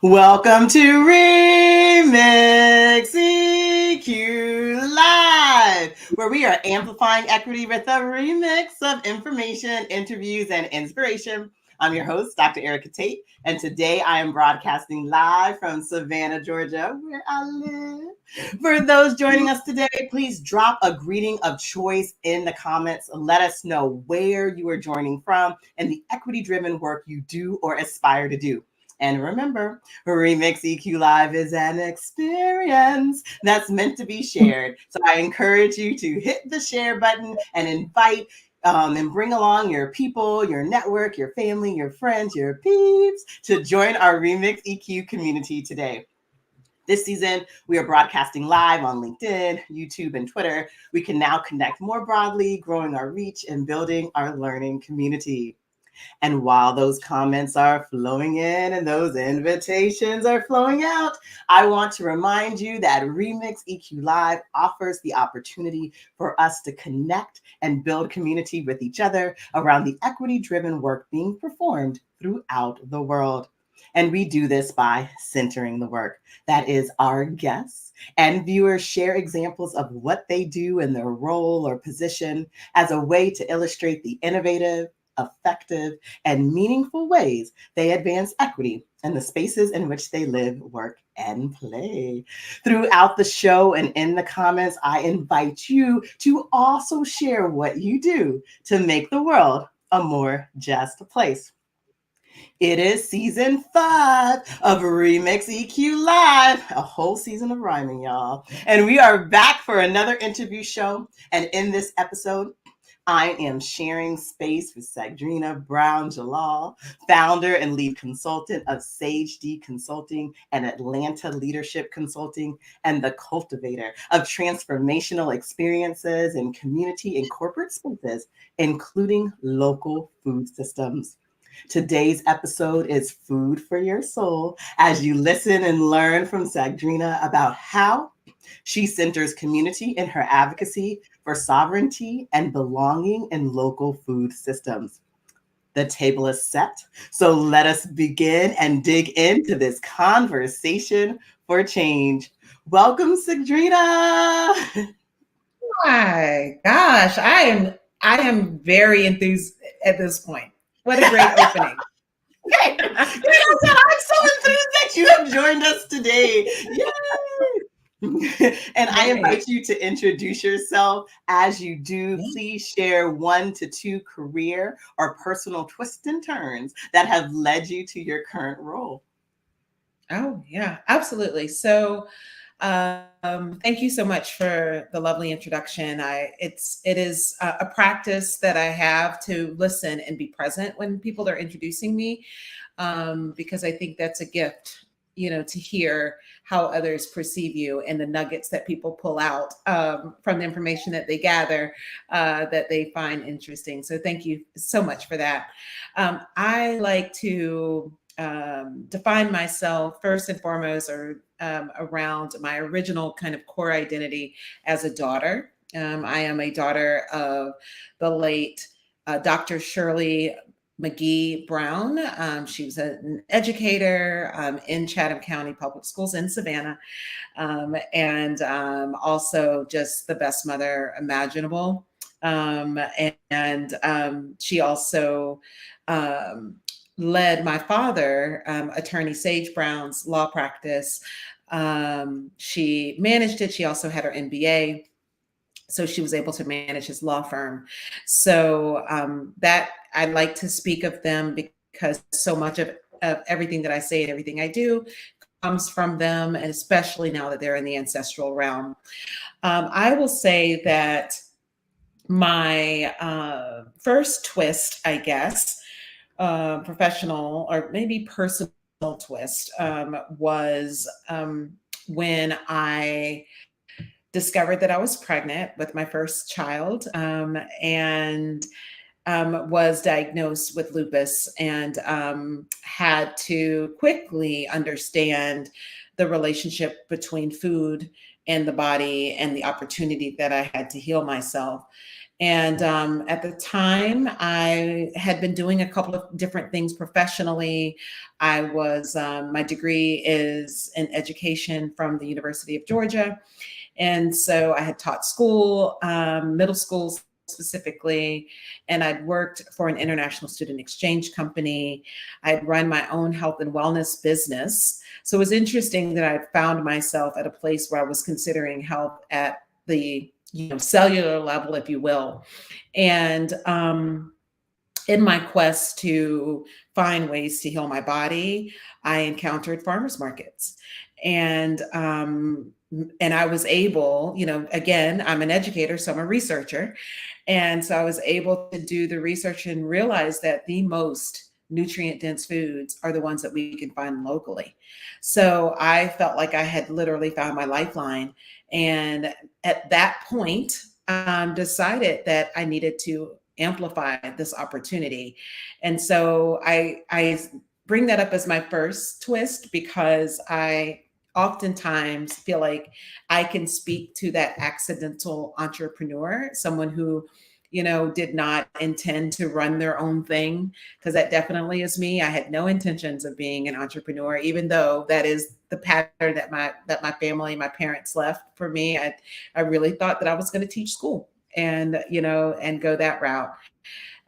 Welcome to Remix EQ Live, where we are amplifying equity with a remix of information, interviews, and inspiration. I'm your host, Dr. Erica Tate, and today I am broadcasting live from Savannah, Georgia, where I live. For those joining us today, please drop a greeting of choice in the comments. Let us know where you are joining from and the equity-driven work you do or aspire to do. And remember, Remix EQ Live is an experience that's meant to be shared. So I encourage you to hit the share button and invite and bring along your people, your network, your family, your friends, your peeps to join our Remix EQ community today. This season, we are broadcasting live on LinkedIn, YouTube, and Twitter. We can now connect more broadly, growing our reach and building our learning community. And while those comments are flowing in and those invitations are flowing out, I want to remind you that Remix EQ Live offers the opportunity for us to connect and build community with each other around the equity-driven work being performed throughout the world. And we do this by centering the work. That is, our guests and viewers share examples of what they do in their role or position as a way to illustrate the innovative, effective, and meaningful ways they advance equity in the spaces in which they live, work, and play. Throughout the show and in the comments, I invite you to also share what you do to make the world a more just place. It is season 5 of Remix EQ Live, a whole season of rhyming, y'all. And we are back for another interview show. And in this episode, I am sharing space with Sagdrina Brown Jalal, founder and lead consultant of Sage D Consulting and Atlanta Leadership Consulting, and the cultivator of transformational experiences in community and corporate spaces, including local food systems. Today's episode is food for your soul as you listen and learn from Sagdrina about how she centers community in her advocacy for sovereignty and belonging in local food systems. The table is set, so let us begin and dig into this conversation for change. Welcome, Sagdrina. My gosh, I am very enthused at this point. What a great opening. Okay. I'm so enthused that you have joined us today. Yay! And I invite you to introduce yourself. As you do, please share 1 to 2 career or personal twists and turns that have led you to your current role. Oh, yeah, absolutely. So, thank you so much for the lovely introduction. It is a practice that I have to listen and be present when people are introducing me, because I think that's a gift, to hear how others perceive you and the nuggets that people pull out from the information that they gather that they find interesting. So thank you so much for that. I like to define myself first and foremost or around my original kind of core identity as a daughter. I am a daughter of the late Dr. Shirley McGee Brown. She was an educator in Chatham County Public Schools in Savannah, and also just the best mother imaginable. She also led my father, attorney Sage Brown's law practice. She managed it. She also had her MBA. So she was able to manage his law firm. So that I like to speak of them because so much of everything that I say and everything I do comes from them, and especially now that they're in the ancestral realm. I will say that my first twist, I guess, professional or maybe personal twist was when I discovered that I was pregnant with my first child, and was diagnosed with lupus, and had to quickly understand the relationship between food and the body and the opportunity that I had to heal myself. And at the time, I had been doing a couple of different things professionally. I was, my degree is in education from the University of Georgia. And so I had taught school, middle school specifically, and I'd worked for an international student exchange company. I'd run my own health and wellness business. So it was interesting that I found myself at a place where I was considering health at the cellular level, if you will. And in my quest to find ways to heal my body, I encountered farmers markets. And I was able, again, I'm an educator, so I'm a researcher. And so I was able to do the research and realize that the most nutrient dense foods are the ones that we can find locally. So I felt like I had literally found my lifeline. And at that point, decided that I needed to amplify this opportunity. And so I bring that up as my first twist because I oftentimes feel like I can speak to that accidental entrepreneur, someone who, did not intend to run their own thing, because that definitely is me. I had no intentions of being an entrepreneur, even though that is the pattern that my family, my parents left for me. I really thought that I was going to teach school and go that route.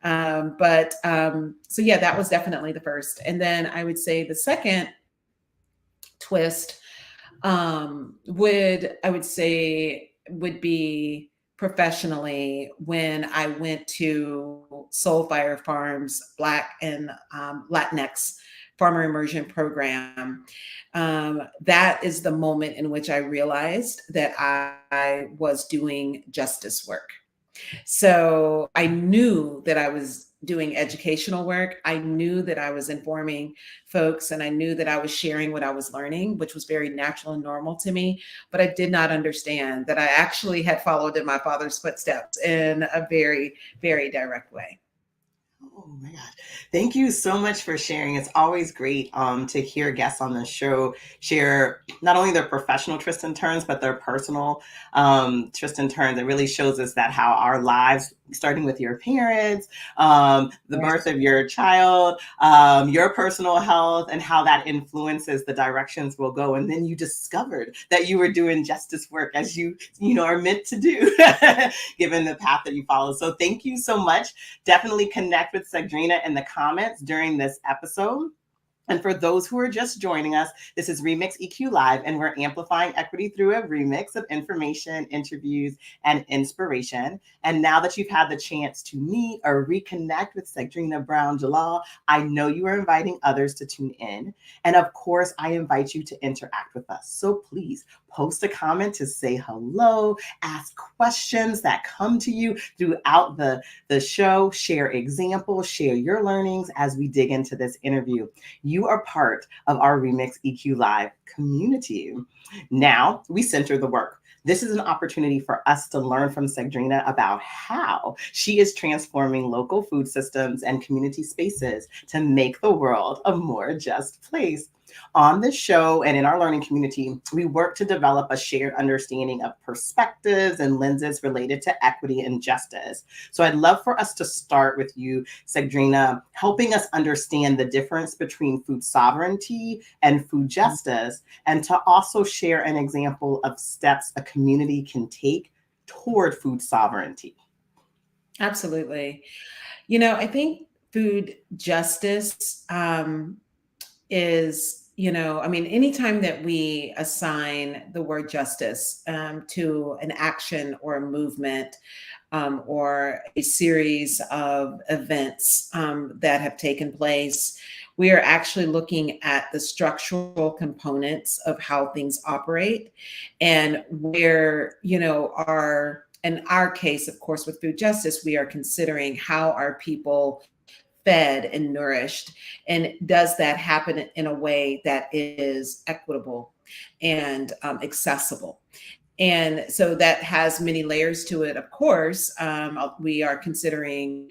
So yeah, that was definitely the first. And then I would say the second twist would be professionally when I went to Soulfire Farms Black and Latinx Farmer Immersion Program. That is the moment in which I realized that I was doing justice work. So I knew that I was doing educational work. I knew that I was informing folks, and I knew that I was sharing what I was learning, which was very natural and normal to me. But I did not understand that I actually had followed in my father's footsteps in a very, very direct way. Oh my gosh. Thank you so much for sharing. It's always great to hear guests on the show share not only their professional twists and turns, but their personal twists and turns. It really shows us that how our lives, starting with your parents, the birth of your child, your personal health, and how that influences the directions we'll go. And then you discovered that you were doing justice work as you are meant to do, given the path that you follow. So thank you so much. Definitely connect with Sagdrina in the comments during this episode. And for those who are just joining us, this is Remix EQ Live, and we're amplifying equity through a remix of information, interviews, and inspiration. And now that you've had the chance to meet or reconnect with Sagdrina Brown Jalal, I know you are inviting others to tune in. And of course, I invite you to interact with us. So please post a comment to say hello, ask questions that come to you throughout the show, share examples, share your learnings as we dig into this interview. You are part of our Remix EQ Live community. Now we center the work. This is an opportunity for us to learn from Sagdrina about how she is transforming local food systems and community spaces to make the world a more just place. On this show and in our learning community, we work to develop a shared understanding of perspectives and lenses related to equity and justice. So I'd love for us to start with you, Sagdrina, helping us understand the difference between food sovereignty and food justice, and to also share an example of steps a community can take toward food sovereignty. Absolutely. I think food justice is, anytime that we assign the word justice to an action or a movement or a series of events that have taken place, we are actually looking at the structural components of how things operate, and where, in our case, of course, with food justice, we are considering how are people fed and nourished, and does that happen in a way that is equitable and accessible. And so that has many layers to it. Of course, we are considering,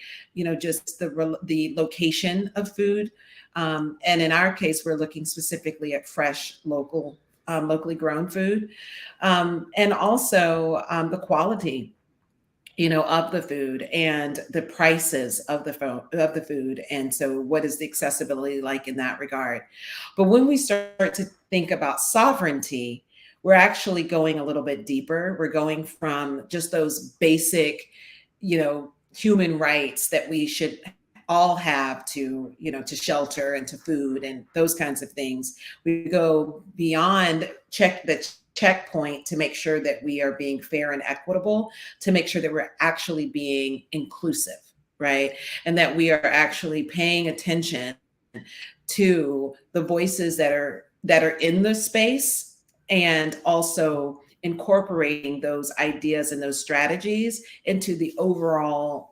just the location of food, and in our case, we're looking specifically at fresh, locally grown food, and also the quality of the food and the prices of the food. And so what is the accessibility like in that regard? But when we start to think about sovereignty, we're actually going a little bit deeper. We're going from just those basic, human rights that we should all have to, to shelter and to food and those kinds of things. We go beyond the checkpoint to make sure that we are being fair and equitable, to make sure that we're actually being inclusive, right? And that we are actually paying attention to the voices that are in the space, and also incorporating those ideas and those strategies into the overall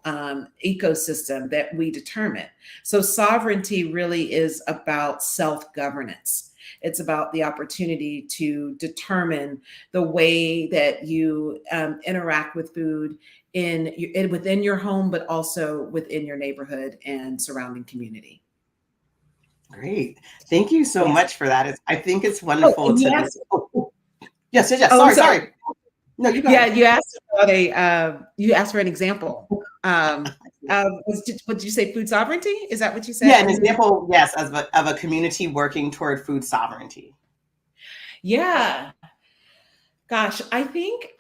ecosystem that we determine. So sovereignty really is about self-governance. It's about the opportunity to determine the way that you interact with food within your home, but also within your neighborhood and surrounding community. Great. Thank you so Yes. much for that. I think it's Oh, wonderful and to you be. asked, Yes. oh, I'm Sorry. No, you go Yeah, ahead. you asked about you asked for an example. What did you say? Food sovereignty? Is that what you Yeah, said? an example, yes, of a community working toward food sovereignty. Yeah. Gosh, I think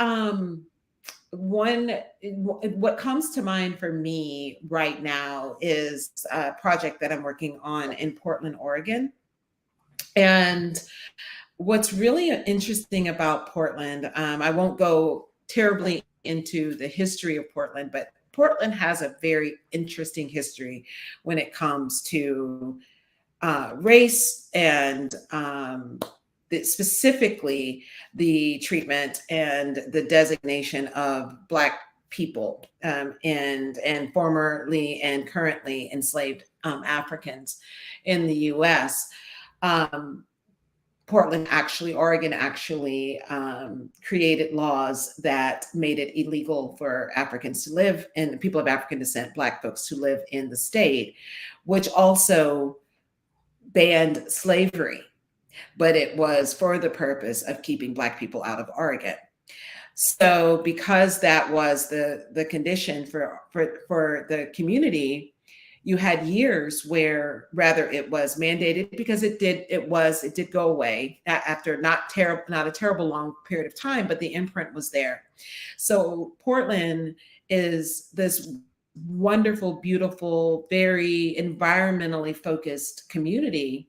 what comes to mind for me right now is a project that I'm working on in Portland, Oregon. And what's really interesting about Portland, I won't go terribly into the history of Portland, but Portland has a very interesting history when it comes to race and specifically the treatment and the designation of Black people and formerly and currently enslaved Africans in the U.S. Um, Oregon actually created laws that made it illegal for Africans to live, and people of African descent, Black folks, to live in the state, which also banned slavery, but it was for the purpose of keeping Black people out of Oregon. So because that was the condition for the community, you had years where rather it was mandated, because it did go away after not a terrible long period of time, but the imprint was there. So Portland is this wonderful, beautiful, very environmentally focused community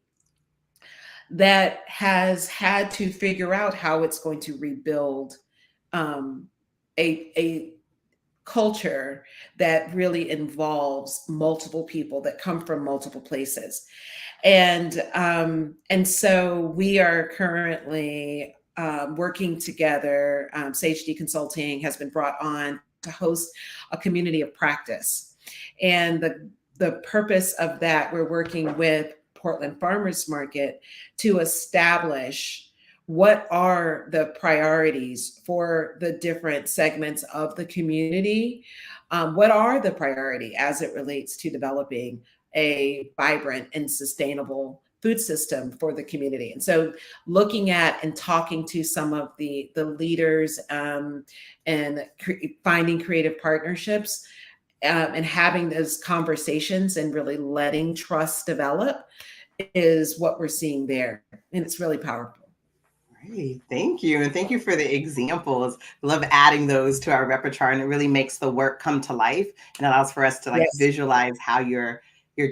that has had to figure out how it's going to rebuild a culture that really involves multiple people that come from multiple places. And so we are currently working together. Sage D Consulting has been brought on to host a community of practice. And the purpose of that, we're working with Portland Farmers Market to establish what are the priorities for the different segments of the community. What are the priority as it relates to developing a vibrant and sustainable food system for the community? And so looking at and talking to some of the leaders and finding creative partnerships and having those conversations and really letting trust develop is what we're seeing there. And it's really powerful. Great. Thank you. And thank you for the examples. I love adding those to our repertoire, and it really makes the work come to life and allows for us to Yes. visualize how you're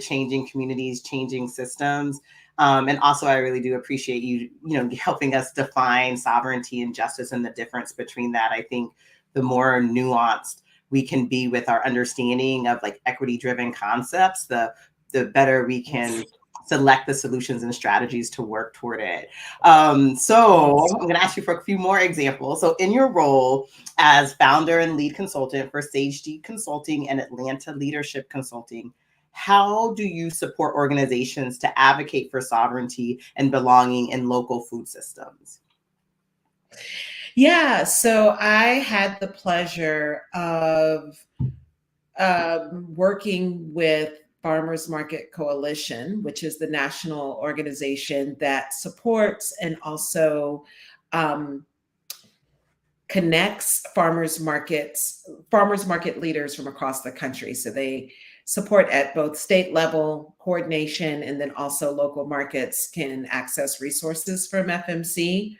changing communities, changing systems. And also, I really do appreciate you helping us define sovereignty and justice and the difference between that. I think the more nuanced we can be with our understanding of equity-driven concepts, the better we can select the solutions and strategies to work toward it. So I'm going to ask you for a few more examples. So in your role as founder and lead consultant for Sage D Consulting and Atlanta Leadership Consulting, how do you support organizations to advocate for sovereignty and belonging in local food systems? Yeah, so I had the pleasure of working with Farmers Market Coalition, which is the national organization that supports and also connects farmers market leaders from across the country. So they support at both state level coordination, and then also local markets can access resources from FMC.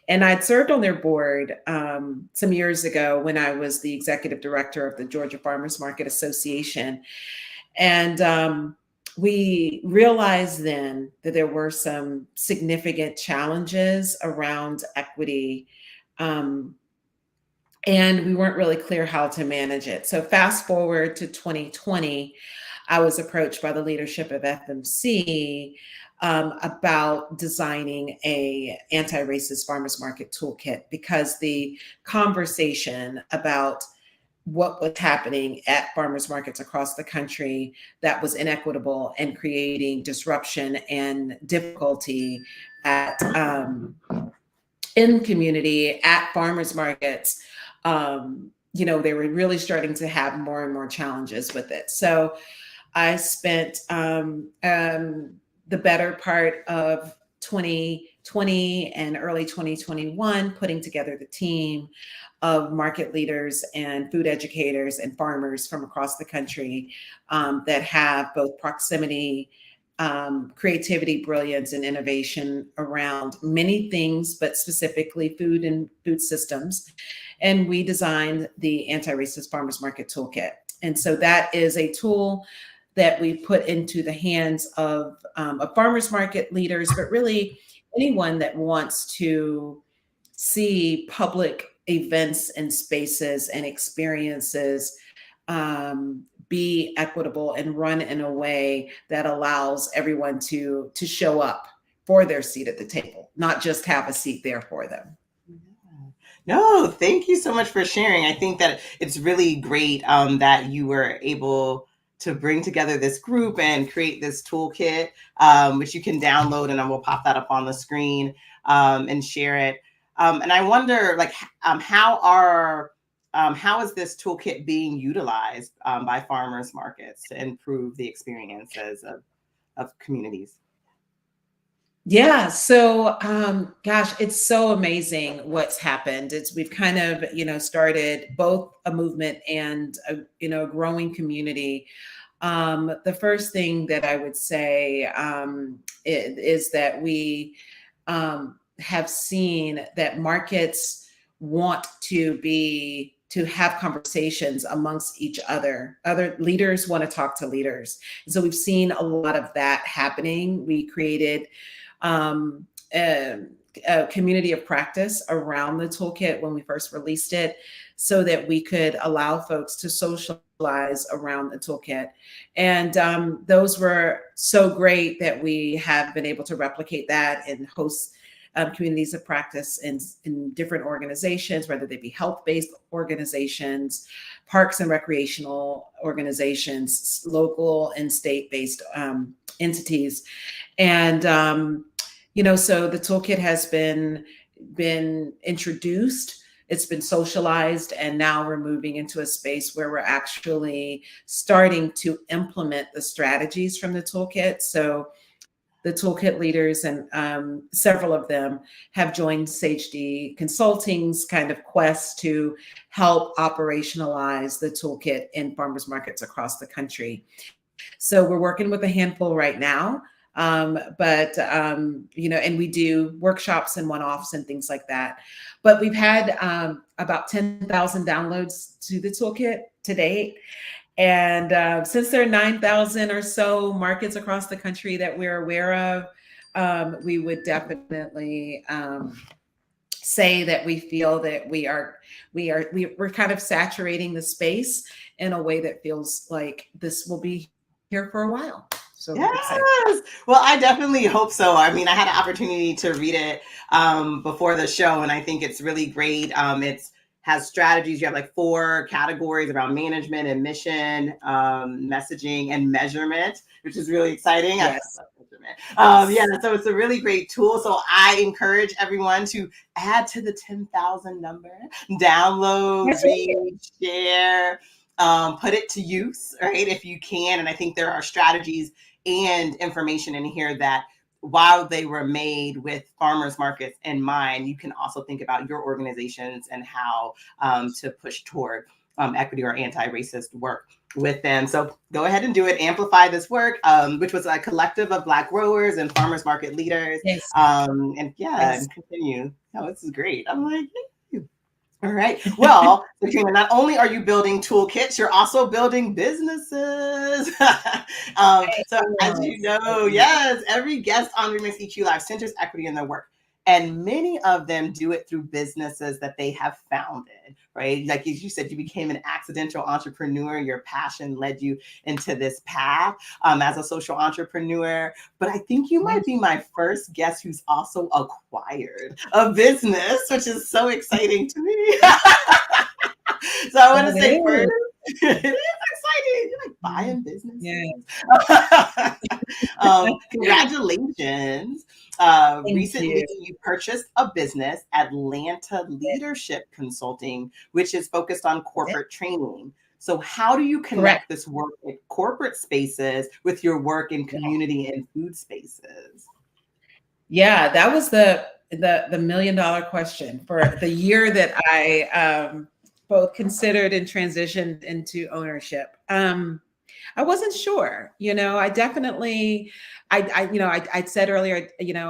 And I'd served on their board some years ago when I was the executive director of the Georgia Farmers Market Association. And we realized then that there were some significant challenges around equity, and we weren't really clear how to manage it. So fast forward to 2020, I was approached by the leadership of FMC about designing a anti-racist farmers market toolkit, because the conversation about what was happening at farmers markets across the country that was inequitable and creating disruption and difficulty at in community at farmers markets, they were really starting to have more and more challenges with it. So I spent the better part of 2020 and early 2021 putting together the team of market leaders and food educators and farmers from across the country that have both proximity, creativity, brilliance, and innovation around many things, but specifically food and food systems. And we designed the Anti-Racist Farmers Market Toolkit. And so that is a tool that we put into the hands of farmers market leaders, but really anyone that wants to see public events and spaces and experiences be equitable and run in a way that allows everyone to show up for their seat at the table, not just have a seat there for them. No, thank you so much for sharing. I think that it's really great that you were able to bring together this group and create this toolkit, which you can download, and I will pop that up on the screen and share it. And I wonder, how is this toolkit being utilized by farmers markets to improve the experiences of communities? Yeah. So, gosh, it's so amazing what's happened. We've kind of, started both a movement and a growing community. The first thing that I would say is that we have seen that markets want to have conversations amongst each other. Other leaders want to talk to leaders. And so we've seen a lot of that happening. We created a community of practice around the toolkit when we first released it, so that we could allow folks to socialize around the toolkit. And those were so great that we have been able to replicate that and host communities of practice in different organizations, whether they be health-based organizations, parks and recreational organizations, local and state-based entities. And, so the toolkit has been introduced, it's been socialized, and now we're moving into a space where we're actually starting to implement the strategies from the toolkit. So the toolkit leaders and several of them have joined SageD Consulting's kind of quest to help operationalize the toolkit in farmers markets across the country. So we're working with a handful right now, and we do workshops and one-offs and things like that. But we've had about 10,000 downloads to the toolkit to date. And since there are 9,000 or so markets across the country that we're aware of, we would definitely say that we feel that we're kind of saturating the space in a way that feels like this will be here for a while. So yes. Well, I definitely hope so. I mean, I had an opportunity to read it before the show, and I think it's really great. It's has strategies. You have like 4 categories around management and mission, messaging, and measurement, which is really exciting. Yes. So it's a really great tool. So I encourage everyone to add to the 10,000 number, download, read, share, put it to use, right, if you can. And I think there are strategies and information in here that while they were made with farmers markets in mind, you can also think about your organizations and how to push toward equity or anti-racist work with them. So go ahead and do it. Amplify this work, which was a collective of Black growers and farmers market leaders. Yes. And yeah, and continue. Oh, this is great. I'm like, all right. Well, Sagdrina, not only are you building toolkits, you're also building businesses. So as you know, yes, every guest on Remix EQ Live centers equity in their work. And many of them do it through businesses that they have founded, right? Like as you said, you became an accidental entrepreneur. Your passion led you into this path as a social entrepreneur. But I think you might be my first guest who's also acquired a business, which is so exciting to me. So I want to say first, it is exciting. You're like buying businesses. Yeah. Congratulations. Recently, you purchased a business, Atlanta Leadership Consulting, which is focused on corporate training. So how do you connect this work in corporate spaces with your work in community and food spaces? Yeah, that was the $1 million question for the year that I both considered and transitioned into ownership. I wasn't sure, I definitely, I said earlier,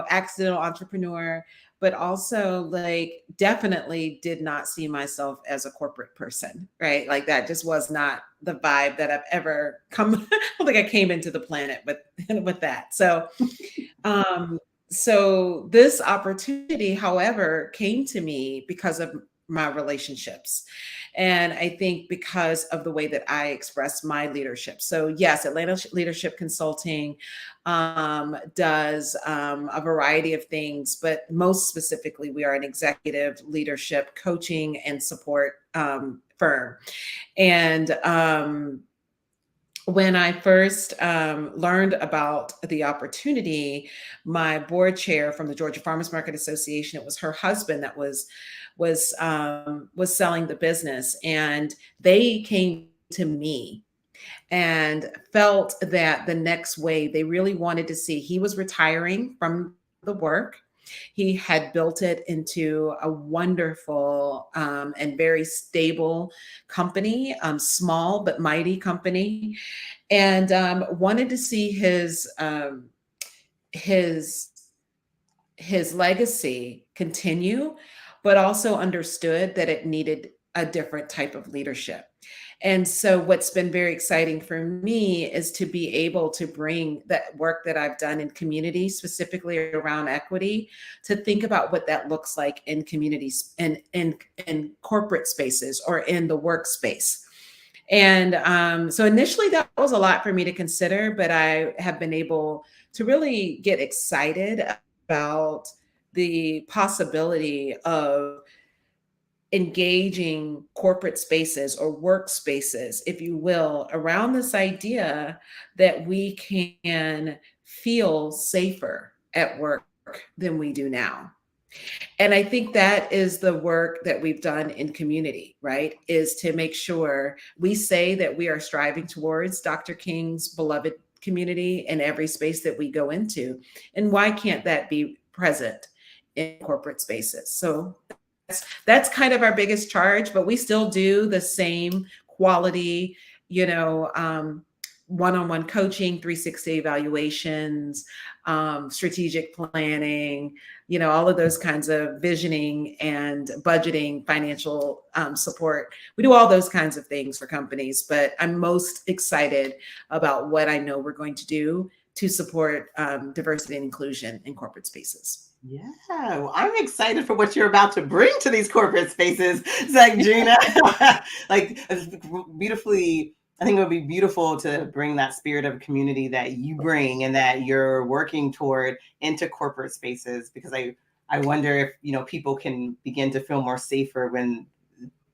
accidental entrepreneur, but also like definitely did not see myself as a corporate person, right? Like that just was not the vibe that I've ever come. I don't think I came into the planet with that. So this opportunity, however, came to me because of my relationships. And I think because of the way that I express my leadership. So yes, Atlanta Leadership Consulting does a variety of things, but most specifically, we are an executive leadership coaching and support firm. And when I first learned about the opportunity, my board chair from the Georgia Farmers Market Association, it was her husband that was selling the business, and they came to me and felt that the next wave, they really wanted to see. He was retiring from the work. He had built it into a wonderful and very stable company, small but mighty company, and wanted to see his legacy continue, but also understood that it needed a different type of leadership. And so what's been very exciting for me is to be able to bring that work that I've done in community, specifically around equity, to think about what that looks like in communities and in corporate spaces or in the workspace. And so initially that was a lot for me to consider, but I have been able to really get excited about the possibility of engaging corporate spaces or workspaces, if you will, around this idea that we can feel safer at work than we do now. And I think that is the work that we've done in community, right? Is to make sure we say that we are striving towards Dr. King's beloved community in every space that we go into. And why can't that be present in corporate spaces? So that's kind of our biggest charge, but we still do the same quality, one-on-one coaching, 360 evaluations, strategic planning, all of those kinds of visioning and budgeting, financial support. We do all those kinds of things for companies, but I'm most excited about what I know we're going to do to support diversity and inclusion in corporate spaces. Yeah, well, I'm excited for what you're about to bring to these corporate spaces, Sagdrina. Like beautifully, I think it would be beautiful to bring that spirit of community that you bring and that you're working toward into corporate spaces, because I wonder if people can begin to feel more safer when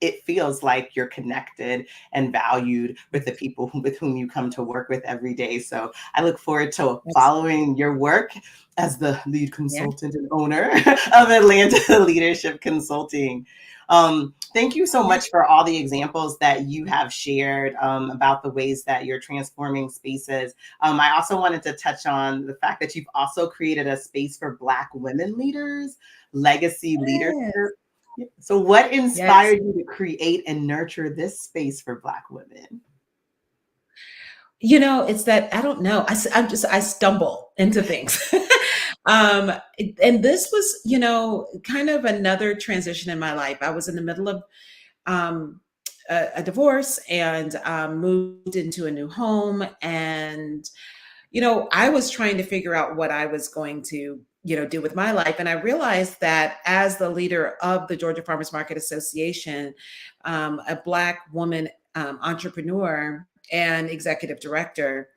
it feels like you're connected and valued with the people with whom you come to work with every day. So I look forward to following your work as the lead consultant and owner of Atlanta Leadership Consulting. Thank you so much for all the examples that you have shared about the ways that you're transforming spaces. I also wanted to touch on the fact that you've also created a space for Black women leaders, legacy leadership. So what inspired you to create and nurture this space for Black women? It's that, I don't know. I stumble into things. And this was, kind of another transition in my life. I was in the middle of a divorce and moved into a new home. And, I was trying to figure out what I was going to, do with my life. And I realized that as the leader of the Georgia Farmers Market Association, a Black woman entrepreneur and executive director,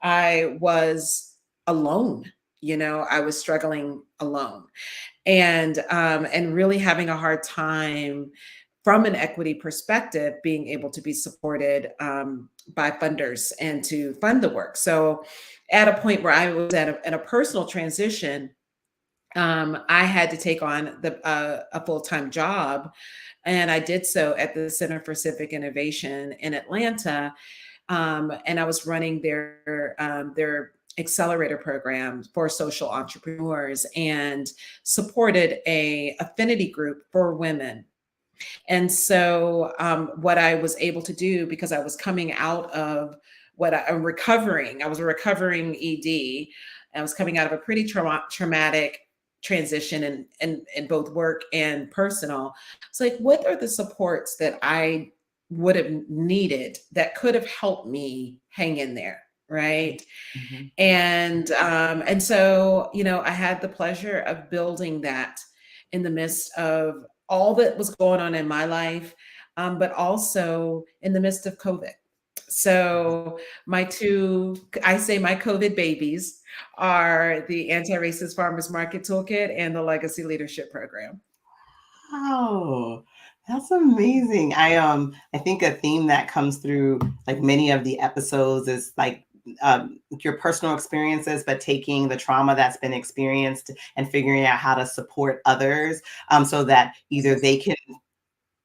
I was alone. I was struggling alone, and really having a hard time from an equity perspective, being able to be supported by funders and to fund the work. So, at a point where I was at a personal transition, I had to take on a full-time job, and I did so at the Center for Civic Innovation in Atlanta. And I was running their accelerator program for social entrepreneurs and supported a affinity group for women. And so what I was able to do, because I was coming out of I was a recovering ED. I was coming out of a pretty traumatic transition in both work and personal. It's like, what are the supports that I would have needed that could have helped me hang in there, right? Mm-hmm. And so, I had the pleasure of building that in the midst of all that was going on in my life, but also in the midst of COVID. So my COVID babies are the Anti-Racist Farmers Market Toolkit and the Legacy Leadership Program. Wow, that's amazing. I think a theme that comes through like many of the episodes is like your personal experiences, but taking the trauma that's been experienced and figuring out how to support others so that either they can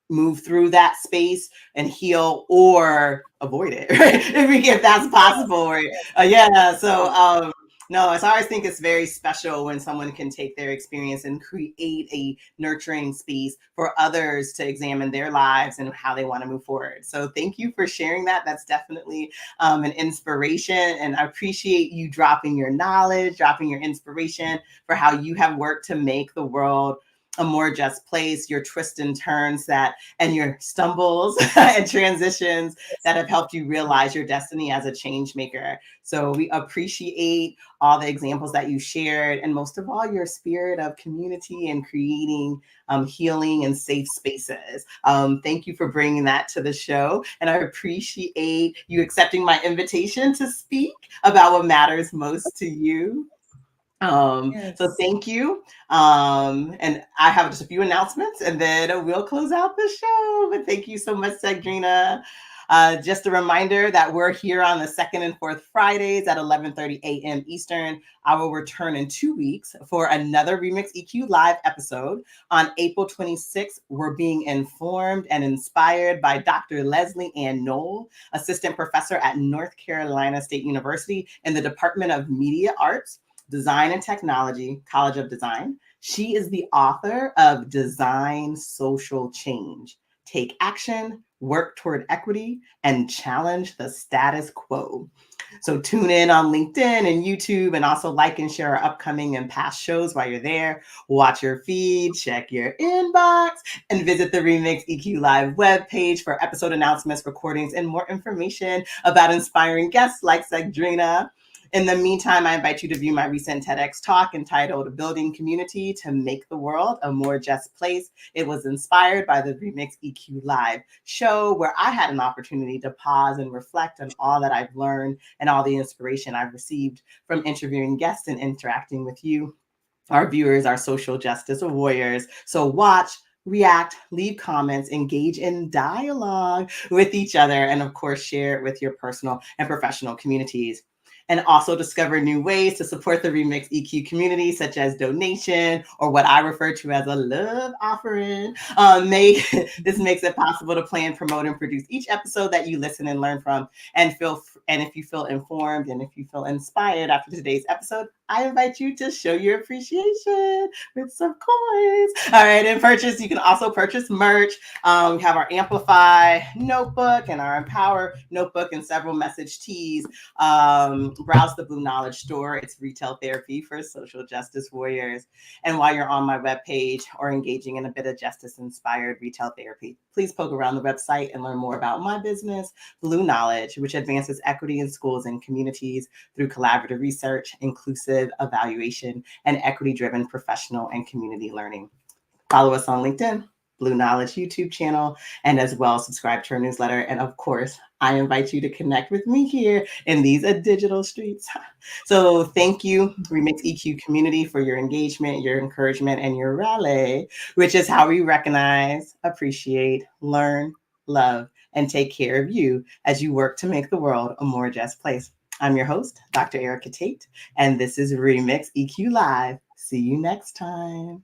move through that space and heal or avoid it, right? if that's possible, right? No, so I always think it's very special when someone can take their experience and create a nurturing space for others to examine their lives and how they want to move forward. So thank you for sharing that. That's definitely an inspiration. And I appreciate you dropping your knowledge, dropping your inspiration for how you have worked to make the world a more just place, your twists and turns and your stumbles and transitions that have helped you realize your destiny as a change maker. So we appreciate all the examples that you shared, and most of all, your spirit of community and creating healing and safe spaces. Thank you for bringing that to the show. And I appreciate you accepting my invitation to speak about what matters most to you. So thank you. And I have just a few announcements and then we'll close out the show. But thank you so much, Sagdrina. Just a reminder that we're here on the second and fourth Fridays at 11:30 a.m. Eastern. I will return in 2 weeks for another Remix EQ Live episode. On April 26th, we're being informed and inspired by Dr. Leslie Ann Knoll, assistant professor at North Carolina State University in the Department of Media Arts, Design and Technology, College of Design. She is the author of Design Social Change. Take action, work toward equity, and challenge the status quo. So tune in on LinkedIn and YouTube, and also like and share our upcoming and past shows while you're there. Watch your feed, check your inbox, and visit the Remix EQ Live webpage for episode announcements, recordings, and more information about inspiring guests like Sagdrina. In the meantime, I invite you to view my recent TEDx talk entitled Building Community to Make the World a More Just Place. It was inspired by the Remix EQ Live show, where I had an opportunity to pause and reflect on all that I've learned and all the inspiration I've received from interviewing guests and interacting with you, our viewers, our social justice warriors. So watch, react, leave comments, engage in dialogue with each other, and of course, share it with your personal and professional communities. And also discover new ways to support the Remix EQ community, such as donation or what I refer to as a love offering. This makes it possible to plan, promote, and produce each episode that you listen and learn from. And if you feel informed and if you feel inspired after today's episode, I invite you to show your appreciation with some coins. All right, and you can also purchase merch. We have our Amplify notebook and our Empower notebook and several message tees. Browse the Blue Knowledge store. It's retail therapy for social justice warriors. And while you're on my webpage or engaging in a bit of justice-inspired retail therapy, please poke around the website and learn more about my business, Blue Knowledge, which advances equity in schools and communities through collaborative research, inclusive evaluation, and equity-driven professional and community learning. Follow us on LinkedIn, Blue Knowledge YouTube channel, and as well subscribe to our newsletter. And of course, I invite you to connect with me here in these digital streets. So thank you, Remix EQ community, for your engagement, your encouragement, and your rally, which is how we recognize, appreciate, learn, love, and take care of you as you work to make the world a more just place. I'm your host, Dr. Erica Tate, and this is Remix EQ Live. See you next time.